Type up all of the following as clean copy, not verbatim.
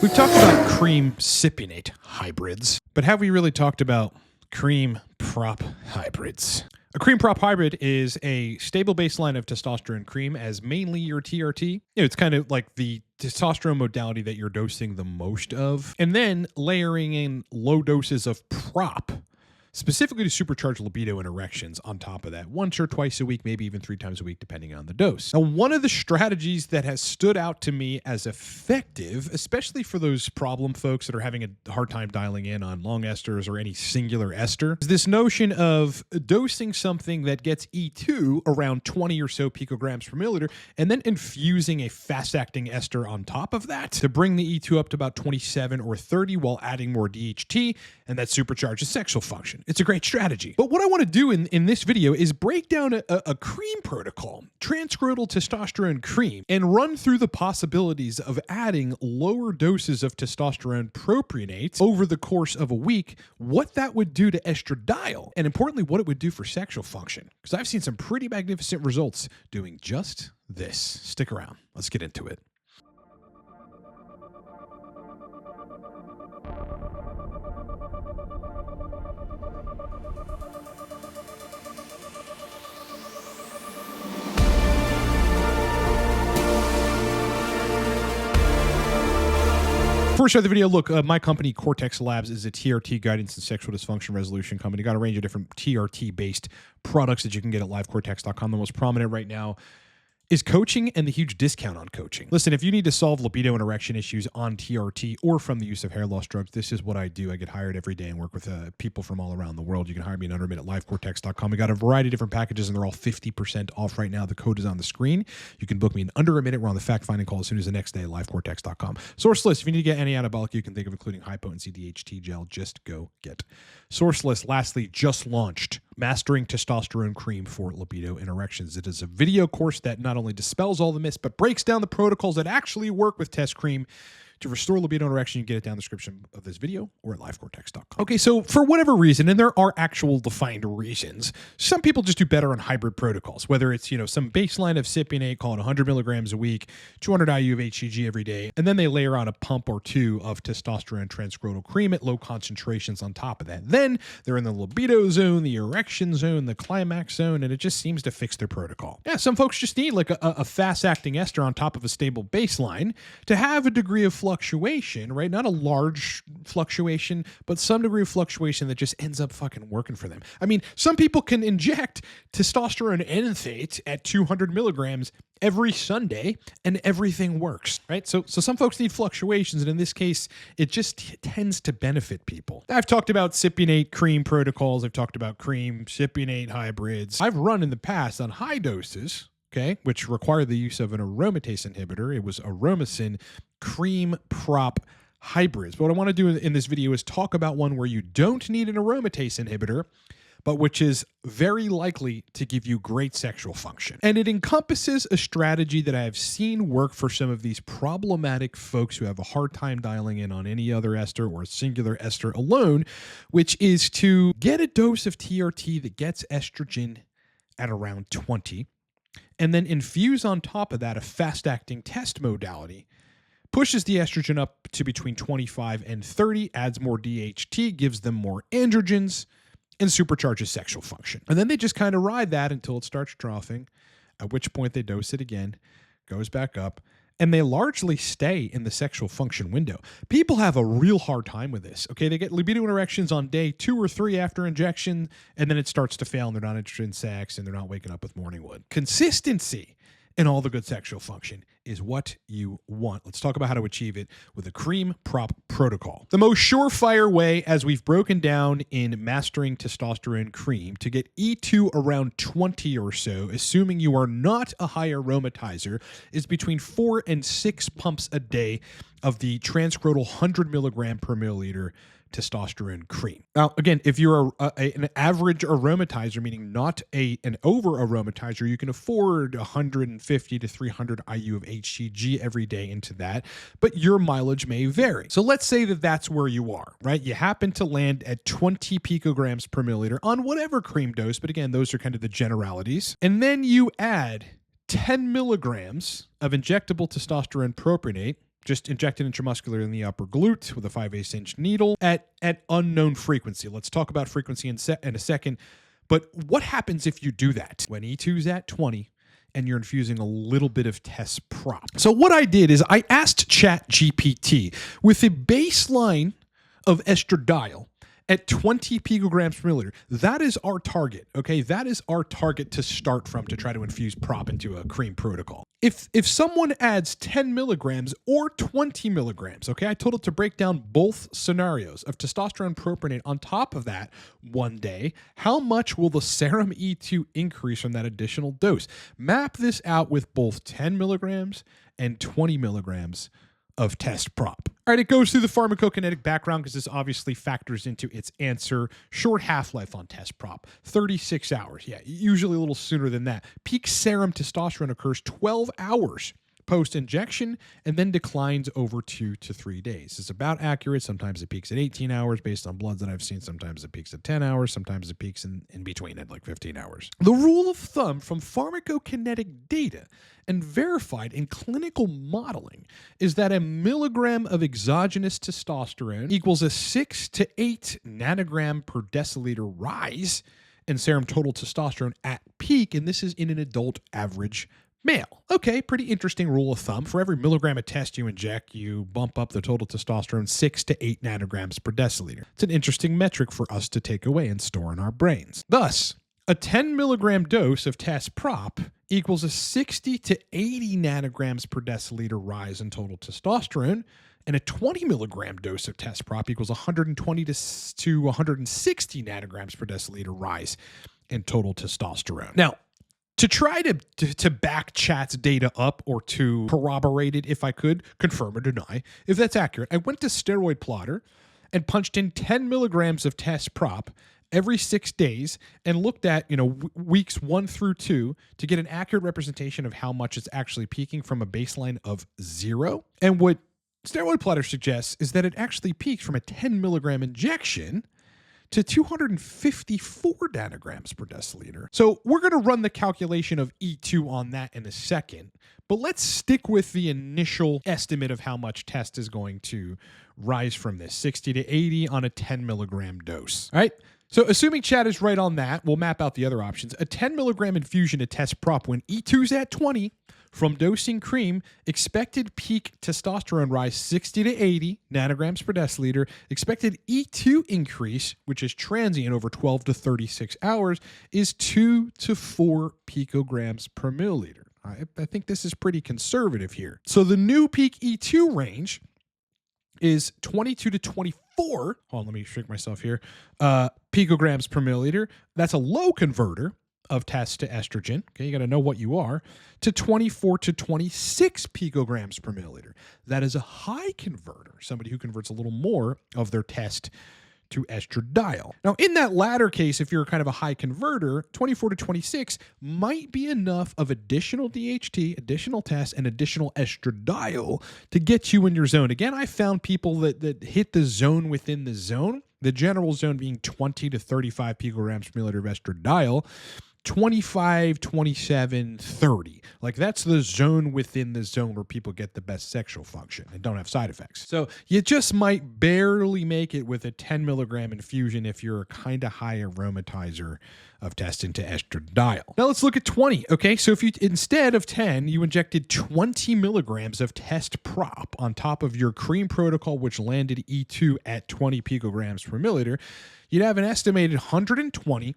We've talked about cream Propionate hybrids, but have we really talked about cream prop hybrids? A cream prop hybrid is a stable baseline of testosterone cream as mainly your TRT. It's kind of like the testosterone modality that you're dosing the most of, and then layering in low doses of prop, specifically to supercharge libido and erections on top of that, once or twice a week, maybe even 3 times a week, depending on the dose. Now, one of the strategies that has stood out to me as effective, especially for those problem folks that are having a hard time dialing in on long esters or any singular ester, is this notion of dosing something that gets E2 around 20 or so picograms per milliliter, and then infusing a fast-acting ester on top of that to bring the E2 up to about 27 or 30 while adding more DHT, and that supercharges sexual function. It's a great strategy. But what I want to do in this video is break down a cream protocol, transcranial testosterone cream, and run through the possibilities of adding lower doses of testosterone propionate over the course of a week, what that would do to estradiol, and importantly, what it would do for sexual function. Because I've seen some pretty magnificent results doing just this. Stick around. Let's get into it. Before we start the video, look, my company, Cortex Labs, is a TRT guidance and sexual dysfunction resolution company. Got a range of different TRT-based products that you can get at livecortex.com. The most prominent right now is coaching and the huge discount on coaching. Listen, if you need to solve libido and erection issues on TRT or from the use of hair loss drugs, this is what I do. I get hired every day and work with people from all around the world. You can hire me in under a minute at livecortex.com. We got a variety of different packages, and they're all 50% off right now. The code is on the screen. You can book me in under a minute. We're on the fact-finding call as soon as the next day at livecortex.com. Source list, if you need to get any anabolic you can think of, including high-potency DHT gel, just go get source list. Lastly, just launched Mastering Testosterone Cream for Libido and Erections. It is a video course that not only dispels all the myths, but breaks down the protocols that actually work with test cream to restore libido and erection. You get it down in the description of this video or at livecortex.com. Okay, so for whatever reason, and there are actual defined reasons, some people just do better on hybrid protocols, whether it's, some baseline of Propionate, call it 100 milligrams a week, 200 IU of HCG every day, and then they layer on a pump or two of testosterone transcranial cream at low concentrations on top of that. Then they're in the libido zone, the erection zone, the climax zone, and it just seems to fix their protocol. Yeah, some folks just need like a fast-acting ester on top of a stable baseline to have a degree of fluctuation, right? Not a large fluctuation, but some degree of fluctuation that just ends up fucking working for them. I mean, some people can inject testosterone enthate at 200 milligrams every Sunday and everything works, right? So some folks need fluctuations, and in this case, it just tends to benefit people. I've talked about Propionate cream protocols. I've talked about cream Propionate hybrids. I've run in the past on high doses, okay, which require the use of an aromatase inhibitor. It was Aromacin cream prop hybrids. But what I want to do in this video is talk about one where you don't need an aromatase inhibitor, but which is very likely to give you great sexual function. And it encompasses a strategy that I have seen work for some of these problematic folks who have a hard time dialing in on any other ester or a singular ester alone, which is to get a dose of TRT that gets estrogen at around 20, and then infuse on top of that a fast-acting test modality, pushes the estrogen up to between 25 and 30, adds more DHT, gives them more androgens, and supercharges sexual function. And then they just kind of ride that until it starts troughing, at which point they dose it again, goes back up, and they largely stay in the sexual function window. People have a real hard time with this, okay? They get libido and erections on day 2 or 3 after injection, and then it starts to fail, and they're not interested in sex, and they're not waking up with morning wood. Consistency in all the good sexual function is what you want. Let's talk about how to achieve it with a cream prop protocol. The most surefire way, as we've broken down in Mastering Testosterone Cream, to get E2 around 20 or so, assuming you are not a high aromatizer, is between 4 and 6 pumps a day of the transcranial 100 milligram per milliliter testosterone cream. Now, again, if you're an average aromatizer, meaning not an over aromatizer, you can afford 150 to 300 IU of HCG every day into that, but your mileage may vary. So let's say that that's where you are, right? You happen to land at 20 picograms per milliliter on whatever cream dose, but again, those are kind of the generalities. And then you add 10 milligrams of injectable testosterone propionate just injected intramuscular in the upper glute with a 5/8 inch needle at unknown frequency. Let's talk about frequency in a second. But what happens if you do that? When E2 is at 20 and you're infusing a little bit of test prop. So what I did is I asked ChatGPT with a baseline of estradiol at 20 picograms per milliliter. That is our target, okay? That is our target to start from to try to infuse prop into a cream protocol. If someone adds 10 milligrams or 20 milligrams, okay, I told it to break down both scenarios of testosterone propionate on top of that one day, how much will the serum E2 increase from that additional dose? Map this out with both 10 milligrams and 20 milligrams of test prop. All right, it goes through the pharmacokinetic background because this obviously factors into its answer. Short half-life on test prop, 36 hours. Yeah, usually a little sooner than that. Peak serum testosterone occurs 12 hours post-injection and then declines over 2 to 3 days. It's about accurate. Sometimes it peaks at 18 hours based on bloods that I've seen. Sometimes it peaks at 10 hours. Sometimes it peaks in between at like 15 hours. The rule of thumb from pharmacokinetic data and verified in clinical modeling is that a milligram of exogenous testosterone equals a 6 to 8 nanogram per deciliter rise in serum total testosterone at peak, and this is in an adult average male. Okay, pretty interesting rule of thumb. For every milligram of test you inject, you bump up the total testosterone 6 to 8 nanograms per deciliter. It's an interesting metric for us to take away and store in our brains. Thus, a 10 milligram dose of test prop equals a 60 to 80 nanograms per deciliter rise in total testosterone, and a 20 milligram dose of test prop equals 120 to 160 nanograms per deciliter rise in total testosterone. Now, to try to back chat's data up or to corroborate it, if I could, confirm or deny, if that's accurate, I went to Steroid Plotter and punched in 10 milligrams of test prop every 6 days and looked at, weeks 1 through 2 to get an accurate representation of how much it's actually peaking from a baseline of 0. And what Steroid Plotter suggests is that it actually peaks from a 10 milligram injection to 254 nanograms per deciliter. So we're going to run the calculation of E2 on that in a second, but let's stick with the initial estimate of how much test is going to rise from this, 60 to 80 on a 10 milligram dose. All right. So assuming chat is right on that, we'll map out the other options. A 10 milligram infusion of test prop when E2's at 20 from dosing cream, expected peak testosterone rise 60 to 80 nanograms per deciliter. Expected E2 increase, which is transient over 12 to 36 hours, is 2 to 4 picograms per milliliter. I think this is pretty conservative here. So the new peak E2 range is 22 to 24. Hold on, let me shrink myself here. Picograms per milliliter. That's a low converter of test to estrogen. Okay, you got to know what you are. To 24 to 26 picograms per milliliter. That is a high converter, somebody who converts a little more of their test to estradiol. Now, in that latter case, if you're kind of a high converter, 24 to 26 might be enough of additional DHT, additional test, and additional estradiol to get you in your zone. Again, I found people that hit the zone within the zone, the general zone being 20 to 35 picograms per milliliter of estradiol, 25, 27, 30. Like that's the zone within the zone where people get the best sexual function and don't have side effects. So you just might barely make it with a 10 milligram infusion if you're a kind of high aromatizer of test into estradiol. Now let's look at 20. Okay, so if you instead of 10, you injected 20 milligrams of test prop on top of your cream protocol, which landed E2 at 20 picograms per milliliter, you'd have an estimated 120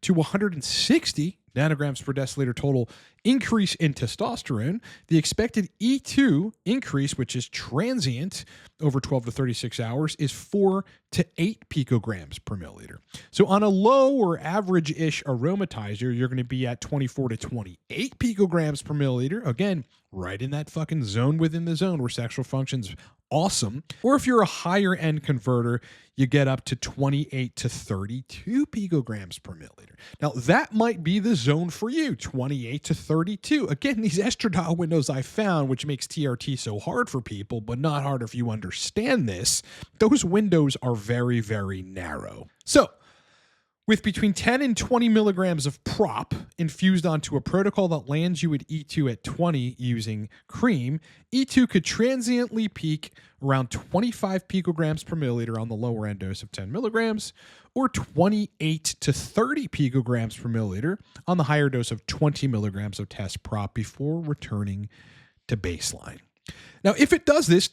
to 160 nanograms per deciliter total increase in testosterone. The expected E2 increase, which is transient over 12 to 36 hours, is 4 to 8 picograms per milliliter. So on a low or average-ish aromatizer, you're going to be at 24 to 28 picograms per milliliter. Again, right in that fucking zone within the zone where sexual function's awesome. Or if you're a higher end converter, you get up to 28 to 32 picograms per milliliter. Now, that might be the zone for you, 28 to 32. Again, these estradiol windows I found, which makes TRT so hard for people, but not hard if you understand this, those windows are very, very narrow. So, with between 10 and 20 milligrams of prop infused onto a protocol that lands you at E2 at 20 using cream, E2 could transiently peak around 25 picograms per milliliter on the lower end dose of 10 milligrams, or 28 to 30 picograms per milliliter on the higher dose of 20 milligrams of test prop before returning to baseline. Now, if it does this,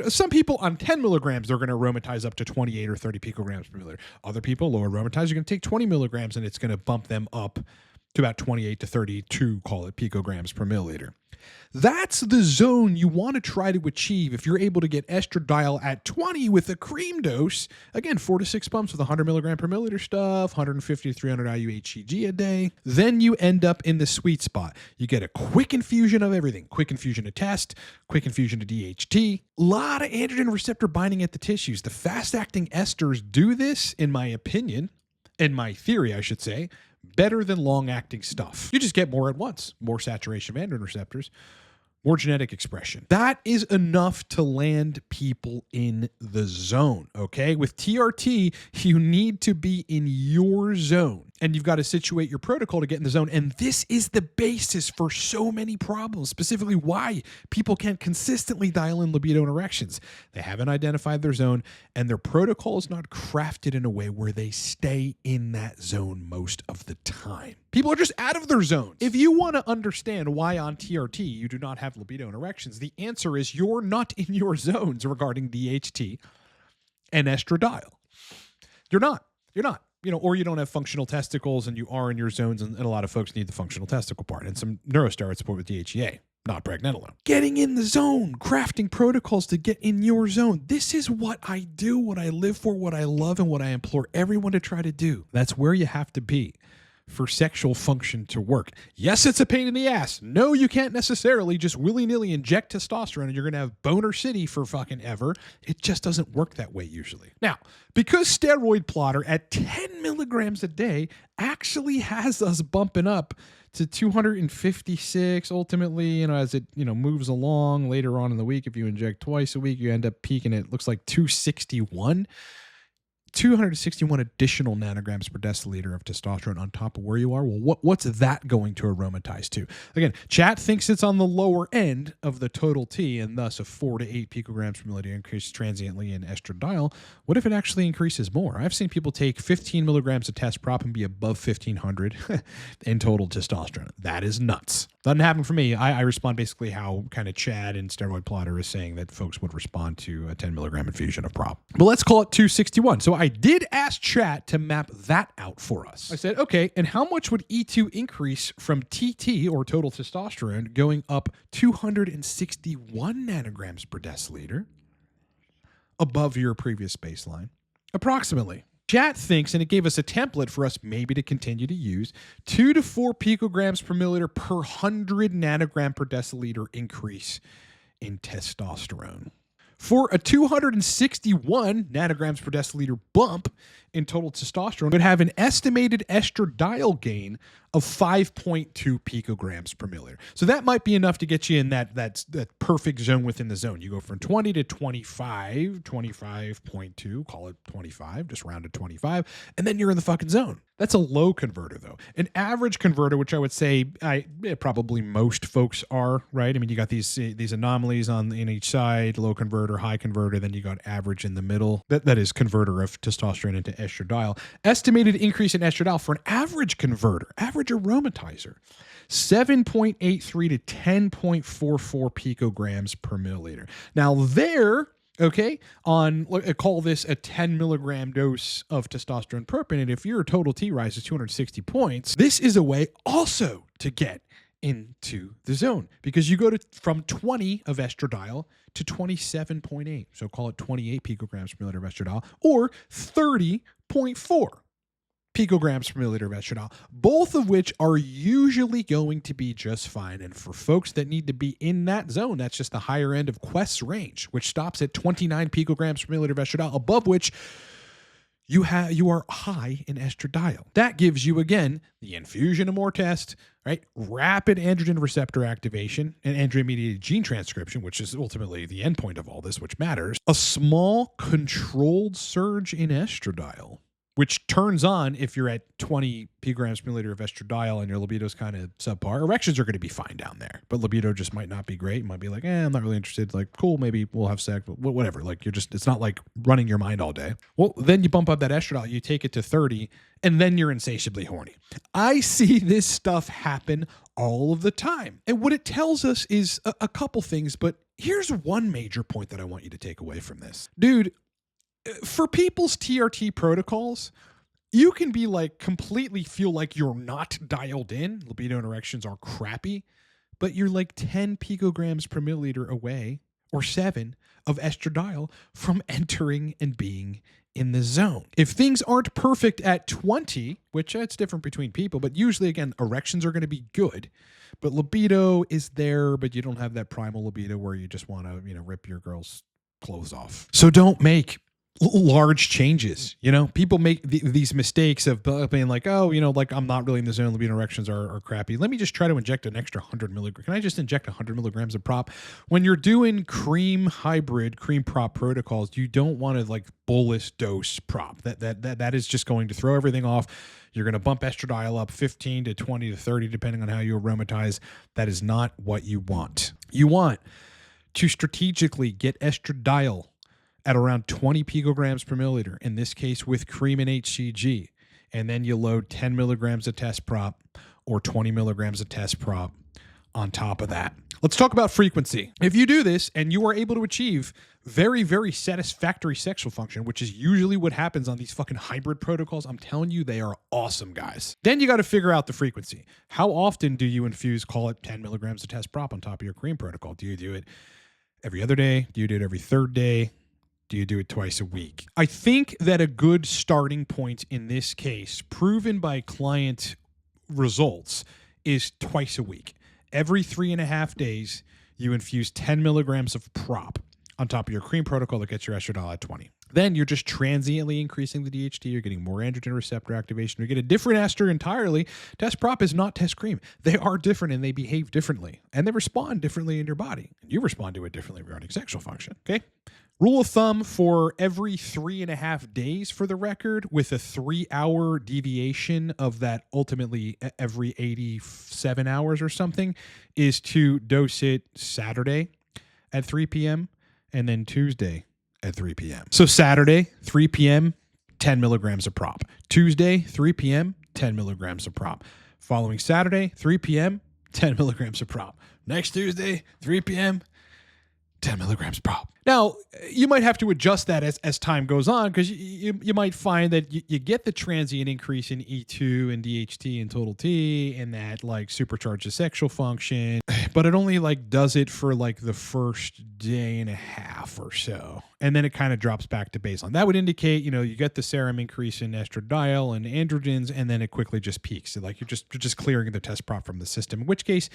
some people on 10 milligrams, they're going to aromatize up to 28 or 30 picograms per milliliter. Other people, lower aromatizers, are going to take 20 milligrams and it's going to bump them up to about 28 to 32, call it, picograms per milliliter. That's the zone you want to try to achieve if you're able to get estradiol at 20 with a cream dose. Again, 4 to 6 pumps with 100 milligram per milliliter stuff, 150 to 300 IU/HCG a day. Then you end up in the sweet spot. You get a quick infusion of everything. Quick infusion to test, quick infusion to DHT. A lot of androgen receptor binding at the tissues. The fast-acting esters do this, in my opinion, in my theory, I should say, better than long-acting stuff. You just get more at once. More saturation of androgen receptors, more genetic expression. That is enough to land people in the zone, okay? With TRT, you need to be in your zone, and you've got to situate your protocol to get in the zone, and this is the basis for so many problems, specifically why people can't consistently dial in libido and erections. They haven't identified their zone, and their protocol is not crafted in a way where they stay in that zone most of the time. People are just out of their zones. If you want to understand why on TRT you do not have libido and erections, the answer is you're not in your zones regarding DHT and estradiol. You're not. Or you don't have functional testicles and you are in your zones, and a lot of folks need the functional testicle part and some neurosteroid support with DHEA, not pregnenolone. Getting in the zone, crafting protocols to get in your zone. This is what I do, what I live for, what I love, and what I implore everyone to try to do. That's where you have to be for sexual function to work. Yes, it's a pain in the ass. No, you can't necessarily just willy-nilly inject testosterone and you're going to have boner city for fucking ever. It just doesn't work that way usually. Now, because steroid plotter at 10 milligrams a day actually has us bumping up to 256 ultimately, as it, moves along later on in the week. If you inject twice a week, you end up peaking at, looks like 261 additional nanograms per deciliter of testosterone on top of where you are. Well, what's that going to aromatize to? Again, chat thinks it's on the lower end of the total T, and thus a 4 to 8 picograms per milliliter increase transiently in estradiol. What if it actually increases more? I've seen people take 15 milligrams of test prop and be above 1,500 in total testosterone. That is nuts. Doesn't happen for me. I respond basically how kind of Chad and Steroid Plotter is saying that folks would respond to a 10 milligram infusion of prop. But let's call it 261. So I did ask chat to map that out for us. I said, okay, and how much would E2 increase from TT, or total testosterone, going up 261 nanograms per deciliter above your previous baseline? Approximately. Chat thinks, and it gave us a template for us maybe to continue to use, 2 to 4 picograms per milliliter per 100 nanogram per deciliter increase in testosterone. For a 261 nanograms per deciliter bump in total testosterone, would have an estimated estradiol gain of 5.2 picograms per milliliter. So that might be enough to get you in that perfect zone within the zone. You go from 20 to 25, 25.2, call it 25, just round to 25, and then you're in the fucking zone. That's a low converter, though. An average converter, which I would say probably most folks are, right? I mean, you got these anomalies in each side, low converter, high converter, then you got average in the middle. That is converter of testosterone into estradiol. Estimated increase in estradiol for an average converter, average aromatizer, 7.83 to 10.44 picograms per milliliter. Now there, okay, call this a 10 milligram dose of testosterone propionate. If your total T rise is 260 points, this is a way also to get into the zone, because you go from 20 of estradiol to 27.8. So call it 28 picograms per milliliter of estradiol, or 30.4 picograms per milliliter of estradiol, both of which are usually going to be just fine. And for folks that need to be in that zone, that's just the higher end of Quest's range, which stops at 29 picograms per milliliter of estradiol, above which you are high in estradiol. That gives you, again, the infusion of more test, right? Rapid androgen receptor activation and androgen-mediated gene transcription, which is ultimately the endpoint of all this, which matters. A small controlled surge in estradiol, which turns on if you're at 20 picograms per milliliter of estradiol and your libido's kind of subpar. Erections are going to be fine down there, but libido just might not be great. You might be like, I'm not really interested. Like, cool, maybe we'll have sex, but whatever. Like, it's not like running your mind all day. Well, then you bump up that estradiol, you take it to 30, and then you're insatiably horny. I see this stuff happen all of the time. And what it tells us is a couple things, but here's one major point that I want you to take away from this. Dude, for people's TRT protocols, you can be like completely feel like you're not dialed in. Libido and erections are crappy, but you're like 10 picograms per milliliter away, or 7, of estradiol from entering and being in the zone. If things aren't perfect at 20, which it's different between people, but usually, again, erections are going to be good, but libido is there, but you don't have that primal libido where you just want to, rip your girl's clothes off. So don't make large changes. People make these mistakes of being like, like I'm not really in the zone. Libido erections are crappy. Let me just try to inject an extra 100 milligrams. Can I just inject 100 milligrams of prop? When you're doing cream prop protocols, you don't want to like bolus dose prop. That is just going to throw everything off. You're going to bump estradiol up 15 to 20 to 30, depending on how you aromatize. That is not what you want. You want to strategically get estradiol at around 20 picograms per milliliter, in this case with cream and HCG. And then you load 10 milligrams of test prop or 20 milligrams of test prop on top of that. Let's talk about frequency. If you do this and you are able to achieve very, very satisfactory sexual function, which is usually what happens on these fucking hybrid protocols, I'm telling you, they are awesome, guys. Then you got to figure out the frequency. How often do you infuse, call it 10 milligrams of test prop on top of your cream protocol? Do you do it every other day? Do you do it every third day? Do you do it twice a week? I think that a good starting point in this case, proven by client results, is twice a week. Every 3.5 days, you infuse 10 milligrams of prop on top of your cream protocol that gets your estradiol at 20. Then you're just transiently increasing the DHT. You're getting more androgen receptor activation. You get a different ester entirely. Test prop is not test cream. They are different and they behave differently. And they respond differently in your body. You respond to it differently regarding sexual function, okay? Rule of thumb for every 3.5 days for the record, with a 3-hour deviation of that ultimately every 87 hours or something, is to dose it Saturday at 3 p.m. and then Tuesday at 3 p.m. So Saturday, 3 p.m., 10 milligrams of prop. Tuesday, 3 p.m., 10 milligrams of prop. Following Saturday, 3 p.m., 10 milligrams of prop. Next Tuesday, 3 p.m., 10 milligrams prop. Now, you might have to adjust that as time goes on, because you might find that you get the transient increase in E2 and DHT and total T, and that like supercharges sexual function, but it only like does it for like the first day and a half or so, and then it kind of drops back to baseline. That would indicate you get the serum increase in estradiol and androgens, and then it quickly just peaks. So like you're just clearing the test prop from the system, in which case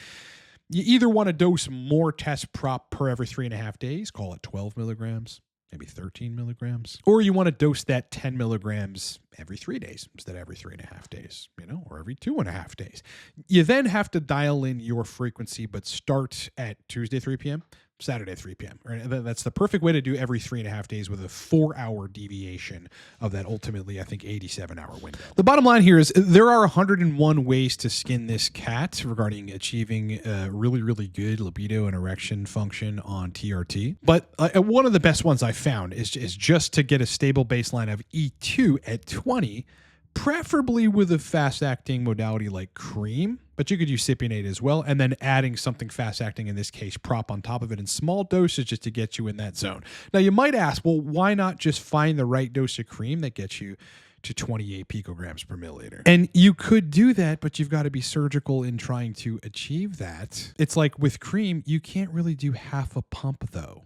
you either want to dose more test prop per every 3.5 days, call it 12 milligrams, maybe 13 milligrams, or you want to dose that 10 milligrams every 3 days instead of every 3.5 days, or every 2.5 days. You then have to dial in your frequency, but start at Tuesday, 3 p.m., Saturday, 3 p.m. Right? That's the perfect way to do every 3.5 days with a 4-hour deviation of that ultimately, I think, 87-hour window. The bottom line here is there are 101 ways to skin this cat regarding achieving really, really good libido and erection function on TRT. But one of the best ones I found is just to get a stable baseline of E2 at 20, preferably with a fast-acting modality like cream, but you could use Propionate as well, and then adding something fast-acting, in this case, prop on top of it in small doses just to get you in that zone. Now, you might ask, well, why not just find the right dose of cream that gets you to 28 picograms per milliliter? And you could do that, but you've got to be surgical in trying to achieve that. It's like with cream, you can't really do half a pump, though.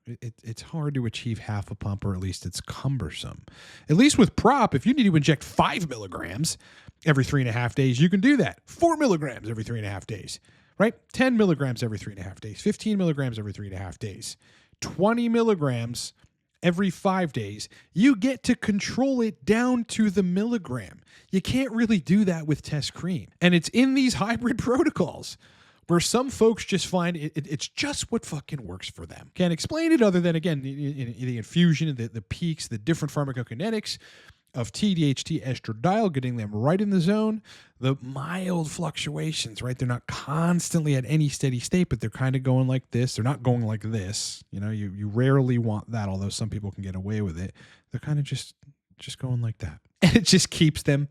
It's hard to achieve half a pump, or at least it's cumbersome. At least with prop, if you need to inject 5 milligrams every 3.5 days, you can do that. 4 milligrams every 3.5 days, right? 10 milligrams every 3.5 days, 15 milligrams every 3.5 days, 20 milligrams every 5 days. You get to control it down to the milligram. You can't really do that with test cream. And it's in these hybrid protocols where some folks just find it's just what fucking works for them. Can't explain it other than, again, the infusion, the peaks, the different pharmacokinetics. of T-DHT estradiol, getting them right in the zone. The mild fluctuations, right? They're not constantly at any steady state, but they're kind of going like this. They're not going like this. You know, you rarely want that, although some people can get away with it. They're kind of just going like that. And it just keeps them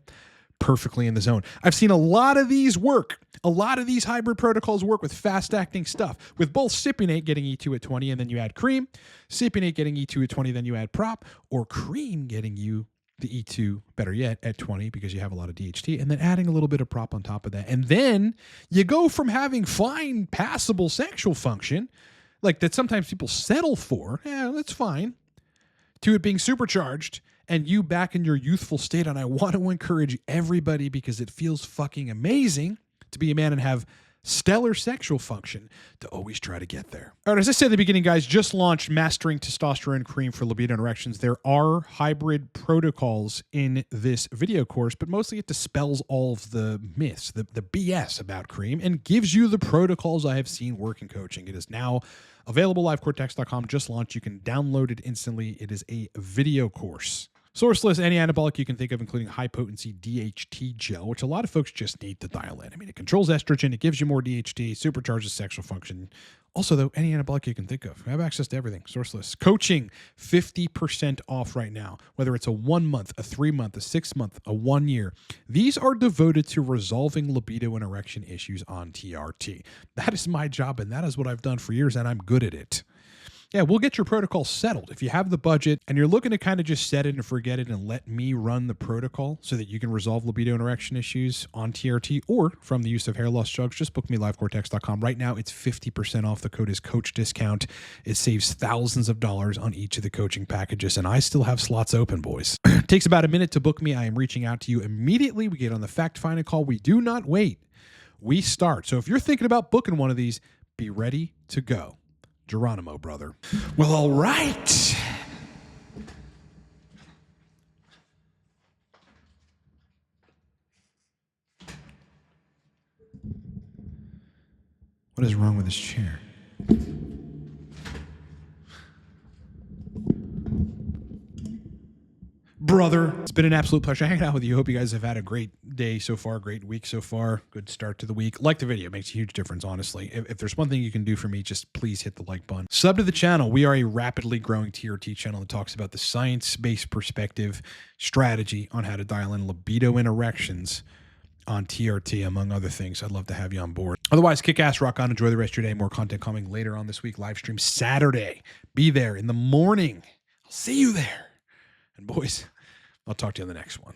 perfectly in the zone. I've seen a lot of these work. A lot of these hybrid protocols work with fast-acting stuff, with both Propionate getting E2 at 20 and then you add cream, Propionate getting E2 at 20, then you add prop, or cream getting you the E2, better yet, at 20 because you have a lot of DHT, and then adding a little bit of prop on top of that. And then you go from having fine, passable sexual function, like that sometimes people settle for, that's fine, to it being supercharged and you back in your youthful state. And I want to encourage everybody, because it feels fucking amazing to be a man and have stellar sexual function, to always try to get there. All right, as I said at the beginning, guys, just launched Mastering Testosterone Cream for Libido and Erections. There are hybrid protocols in this video course, but mostly it dispels all of the myths, the BS about cream, and gives you the protocols I have seen work in coaching. It is now available, livecortex.com, just launched. You can download it instantly. It is a video course. Source list, any anabolic you can think of, including high-potency DHT gel, which a lot of folks just need to dial in. I mean, it controls estrogen, it gives you more DHT, supercharges sexual function. Also, though, any anabolic you can think of. I have access to everything. Source list. Coaching, 50% off right now, whether it's a 1 month, a 3 month, a 6 month, a 1 year. These are devoted to resolving libido and erection issues on TRT. That is my job, and that is what I've done for years, and I'm good at it. Yeah, we'll get your protocol settled. If you have the budget and you're looking to kind of just set it and forget it and let me run the protocol so that you can resolve libido and erection issues on TRT or from the use of hair loss drugs, just book me livecortex.com. Right now, it's 50% off. The code is Coach Discount. It saves thousands of dollars on each of the coaching packages, and I still have slots open, boys. It takes about a minute to book me. I am reaching out to you immediately. We get on the fact-finding call. We do not wait. We start. So if you're thinking about booking one of these, be ready to go. Geronimo, brother. Well, all right. What is wrong with this chair? Brother, it's been an absolute pleasure hanging out with you. Hope you guys have had a great day so far, great week so far, good start to the week. Like the video, it makes a huge difference, honestly. If there's one thing you can do for me, just please hit the like button. Sub to the channel. We are a rapidly growing TRT channel that talks about the science-based perspective strategy on how to dial in libido and erections on TRT, among other things. I'd love to have you on board. Otherwise, kick ass, rock on, enjoy the rest of your day. More content coming later on this week. Live stream Saturday. Be there in the morning. I'll see you there. And boys, I'll talk to you on the next one.